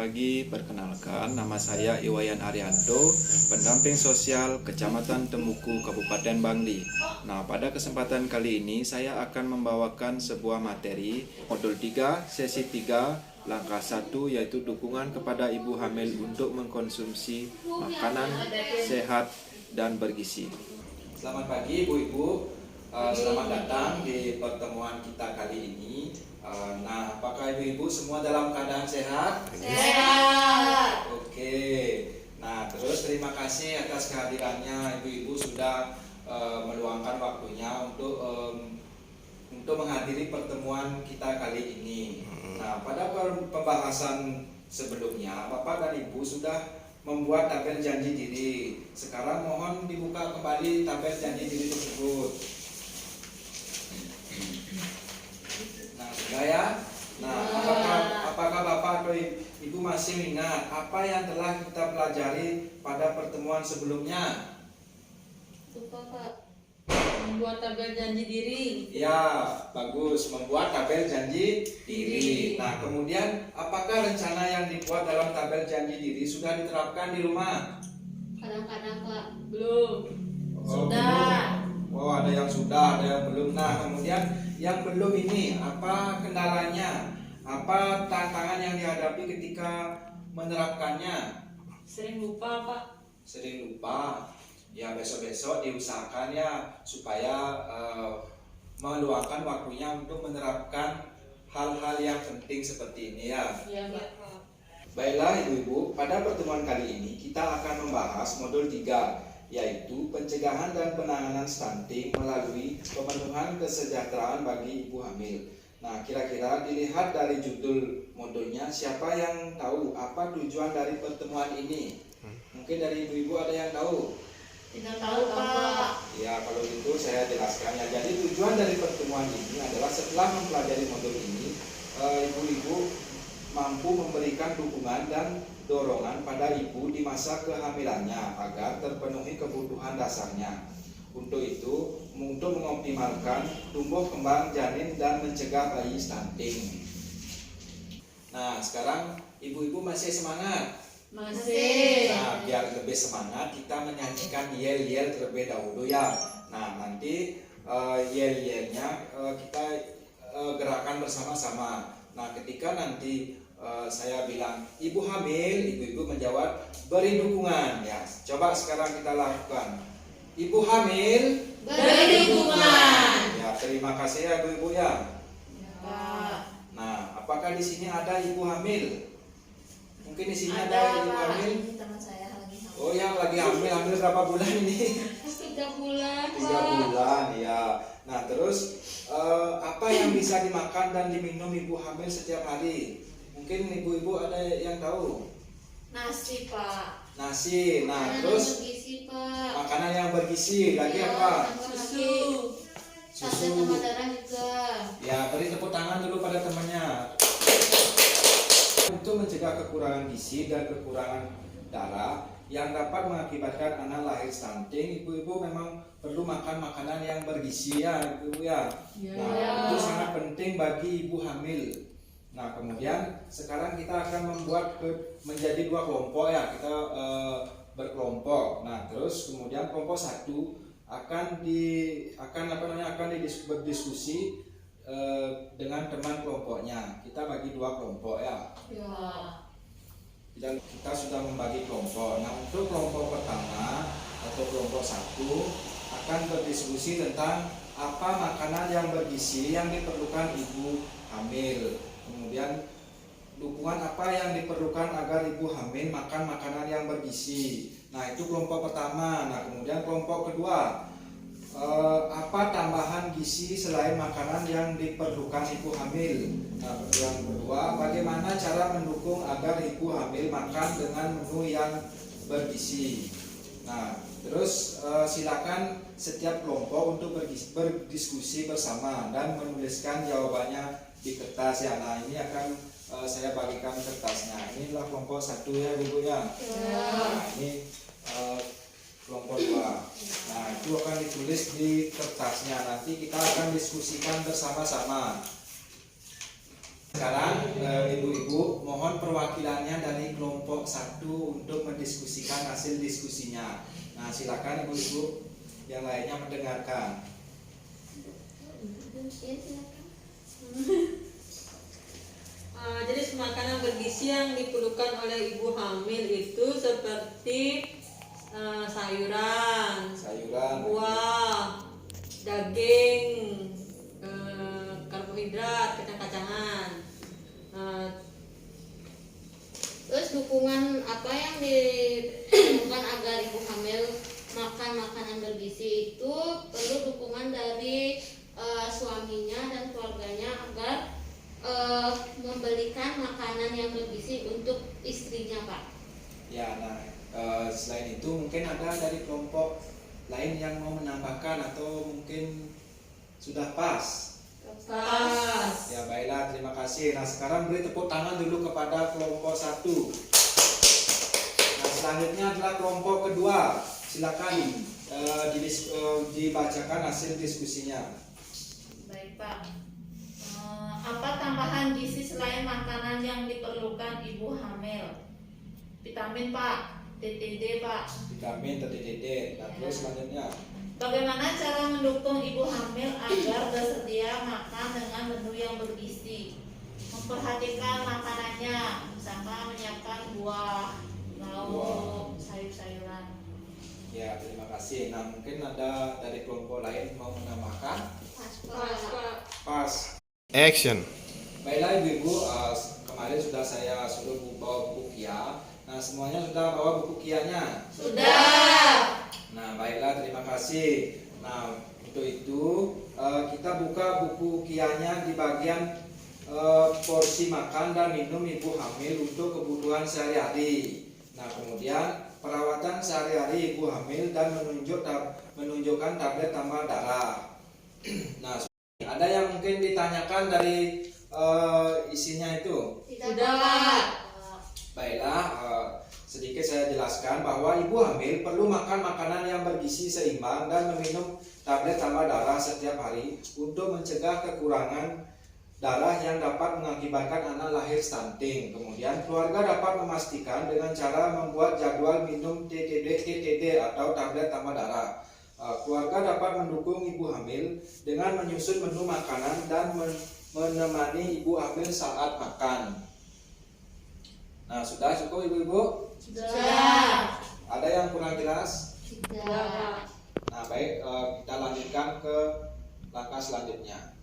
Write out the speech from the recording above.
pagi, perkenalkan nama saya Iwayan Arianto, pendamping sosial Kecamatan Temuku, Kabupaten Bangli. Nah, pada kesempatan kali ini saya akan membawakan sebuah materi modul 3, sesi 3, langkah 1, yaitu dukungan kepada ibu hamil untuk mengkonsumsi makanan sehat dan bergizi. Selamat pagi ibu-ibu, selamat datang di pertemuan kita kali ini. Nah, apakah ibu-ibu semua dalam keadaan sehat? Sehat. Oke. Nah, terus terima kasih atas kehadirannya ibu-ibu sudah meluangkan waktunya untuk menghadiri pertemuan kita kali ini. Nah, pada pembahasan sebelumnya, Bapak dan Ibu sudah membuat tabel janji diri. Sekarang mohon dibuka kembali tabel janji diri tersebut. Nah, sudah ya. Nah, apakah Bapak atau Ibu masih ingat apa yang telah kita pelajari pada pertemuan sebelumnya? Lupa Pak. Membuat tabel janji diri. Ya, bagus. Membuat tabel janji diri. Nah, kemudian apakah rencana yang dibuat dalam tabel janji diri sudah diterapkan di rumah? Kadang-kadang Pak. Belum. Oh, Sudah. belum. Oh, ada yang sudah, ada yang belum. Nah, kemudian yang belum ini, apa kendalanya? Apa tantangan yang dihadapi ketika menerapkannya? Sering lupa Pak. Sering lupa. Ya, besok-besok diusahakan ya supaya meluangkan waktunya untuk menerapkan hal-hal yang penting seperti ini ya. Iya Pak. Baiklah ibu-ibu, pada pertemuan kali ini kita akan membahas modul 3, yaitu pencegahan dan penanganan stunting melalui pemenuhan kesejahteraan bagi ibu hamil. Nah, kira-kira dilihat dari judul modulnya, siapa yang tahu apa tujuan dari pertemuan ini? Mungkin dari ibu-ibu ada yang tahu? Tidak tahu Pak. Ya, kalau itu saya jelaskan ya. Jadi tujuan dari pertemuan ini adalah setelah mempelajari modul ini, ibu-ibu mampu memberikan dukungan dan dorongan pada ibu di masa kehamilannya agar terpenuhi kebutuhan dasarnya. Untuk itu, untuk mengoptimalkan tumbuh kembang janin dan mencegah bayi stunting. Nah, sekarang ibu-ibu masih semangat? Masih. Nah, biar lebih semangat kita menyanyikan yel-yel terlebih dahulu ya. Nah, nanti yel-yelnya kita gerakan bersama-sama. Nah, ketika nanti saya bilang ibu hamil, ibu-ibu menjawab beri dukungan ya. Coba sekarang kita lakukan. Ibu hamil, Beri dukungan. ya, terima kasih ya ibu-ibu ya. Pak. Nah, apakah di sini ada ibu hamil? Mungkin di sini ada ibu Pak. hamil. Ini teman saya lagi hamil. Oh, yang lagi hamil berapa bulan ini? 3 bulan 3 Pak. bulan ya. Nah, terus apa yang bisa dimakan dan diminum ibu hamil setiap hari? Mungkin ibu-ibu ada yang tahu? Nasi Pak. Nasi. Nah, Makanan terus bergizi Pak. makanan yang bergizi. Lagi Ya, apa? Susu. Susu tambah darah juga. Ya, beri tepuk tangan dulu pada temannya. Untuk mencegah kekurangan gizi dan kekurangan darah yang dapat mengakibatkan anak lahir stunting, ibu-ibu memang perlu makan makanan yang bergizi ya, ibu ya. Nah, itu sangat penting bagi ibu hamil. Nah, kemudian sekarang kita akan membuat menjadi 2 kelompok ya. Kita berkelompok. Nah, terus kemudian kelompok 1 akan berdiskusi dengan teman kelompoknya. Kita bagi 2 kelompok ya. Dan kita sudah membagi kelompok. Nah, untuk kelompok pertama atau kelompok 1 akan berdiskusi tentang apa makanan yang bergizi yang diperlukan ibu hamil. Kemudian dukungan apa yang diperlukan agar ibu hamil makan makanan yang bergizi. Nah, itu kelompok pertama. Nah, kemudian kelompok kedua, apa tambahan gizi selain makanan yang diperlukan ibu hamil. Nah, yang kedua, bagaimana cara mendukung agar ibu hamil makan dengan menu yang bergizi. Nah, terus silakan setiap kelompok untuk berdiskusi bersama dan menuliskan jawabannya di kertas ya. Nah, ini akan saya bagikan kertasnya. Inilah kelompok 1 ya ibu ya. Nah, ini kelompok 2. Nah, itu akan ditulis di kertasnya. Nanti kita akan diskusikan bersama-sama. Sekarang ibu-ibu mohon perwakilannya dari kelompok 1 untuk mendiskusikan hasil diskusinya. Nah, silakan ibu-ibu yang lainnya mendengarkan. Jadi makanan bergizi yang diperlukan oleh ibu hamil itu seperti sayuran, buah, daging, karbohidrat, kacang-kacangan. Terus dukungan apa yang diperlukan agar ibu hamil makan makanan bergizi itu perlu dukungan dari suaminya dan keluarganya agar membelikan makanan yang bergizi untuk istrinya, Pak. Ya, nah selain itu mungkin ada dari kelompok lain yang mau menambahkan atau mungkin sudah pas. Pas. Ya, baiklah, terima kasih. Nah, sekarang beri tepuk tangan dulu kepada kelompok 1. Nah, selanjutnya adalah kelompok kedua. Silakan dibacakan hasil diskusinya. Baik, Pak. Apa tambahan gizi selain makanan yang diperlukan ibu hamil? Vitamin, Pak. TTD, Pak. Vitamin atau TTD. Nah, terus selanjutnya. Bagaimana cara mendukung ibu hamil agar bersedia makan dengan menu yang bergizi? Memperhatikan makanannya, misalkan menyiapkan buah, lauk, sayur-sayuran. Ya, terima kasih. Nah, mungkin ada dari kelompok lain mau menambahkan. Pas, Pas, Pak. Pak. Pas. Action. Baiklah ibu-ibu, kemarin sudah saya suruh bawa buku kia. Nah, semuanya sudah bawa buku kianya. Sudah. Nah, baiklah, terima kasih. Nah, untuk itu kita buka buku kianya di bagian porsi makan dan minum ibu hamil untuk kebutuhan sehari-hari. Nah, kemudian perawatan sehari-hari ibu hamil dan menunjukkan tablet tambah darah. Nah, ada yang mungkin ditanyakan dari isinya itu? Sudah, Pak. Baiklah, sedikit saya jelaskan bahwa ibu hamil perlu makan makanan yang bergizi seimbang dan meminum tablet tambah darah setiap hari untuk mencegah kekurangan darah yang dapat mengakibatkan anak lahir stunting. Kemudian keluarga dapat memastikan dengan cara membuat jadwal minum TTD atau tablet tambah darah. Keluarga dapat mendukung ibu hamil dengan menyusun menu makanan dan menemani ibu hamil saat makan. Nah, sudah cukup ibu-ibu? Sudah. Ada yang kurang jelas? Sudah, Pak. Nah, baik, kita lanjutkan ke langkah selanjutnya.